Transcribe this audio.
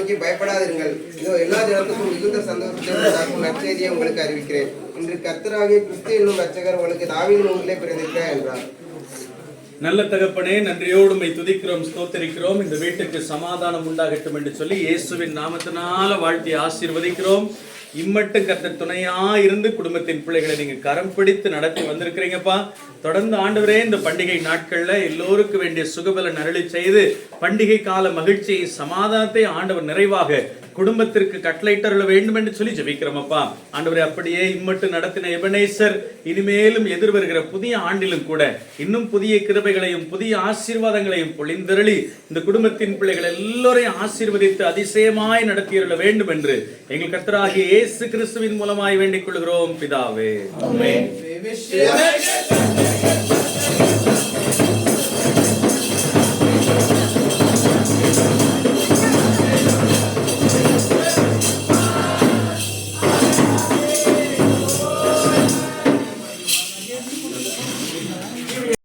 நோக்கி பயப்படாதிருங்கள், இதோ எல்லா ஜனத்துக்கும் மிகுந்த சந்தோஷத்தை உண்டாக்கும் நற்செய்தியை உங்களுக்கு அறிவிக்கிறேன். இன்று கர்த்தராகிய கிறிஸ்து என்னும் ரட்சகர் உங்களுக்கு தாவீதின் ஊரிலே பிறந்திருக்கிறார் என்றார். நல்ல தகப்பனே, நன்றியோடு உம்மை துதிக்கிறோம், ஸ்தோத்திரிக்கிறோம். இந்த வீட்டுக்கு சமாதானம் உண்டாகட்டும் என்று சொல்லி இயேசுவின் நாமத்தினால வாழ்த்தி ஆசீர்வதிக்கிறோம். இம்மட்டும் கர்த்தர் துணையா இருந்து குடும்பத்தின் பிள்ளைகளை நீங்க கரம் பிடித்து நடத்தி வந்திருக்கிறீங்கப்பா. தொடர்ந்து ஆண்டவரே, இந்த பண்டிகை நாட்கள்ல எல்லோருக்கும் வேண்டிய சுகபலன் அருளி செய்து பண்டிகை கால மகிழ்ச்சியை சமாதானத்தை ஆண்டவர் நிறைவாக குடும்பத்திற்கு கட்டளையிட்டருள வேண்டும் என்று சொல்லி ஜெபிக்கிறோமப்பா. ஆண்டவரே, அப்படியே இம்மட்டும் நடத்தின எபனேசர் இனிமேலும் எதிர்வருகிற புதிய ஆண்டிலும் கூட இன்னும் புதிய கிருபைகளையும் புதிய ஆசீர்வாதங்களையும் பொழிந்தருளி இந்த குடும்பத்தின் பிள்ளைகள் எல்லோரையும் ஆசீர்வதித்து அதிசயமாய் நடத்தியருள வேண்டும் என்று எங்கள் கர்த்தராகிய இயேசு கிறிஸ்துவின் மூலமாய் வேண்டிக் கொள்கிறோம் பிதாவே. ஆமென்.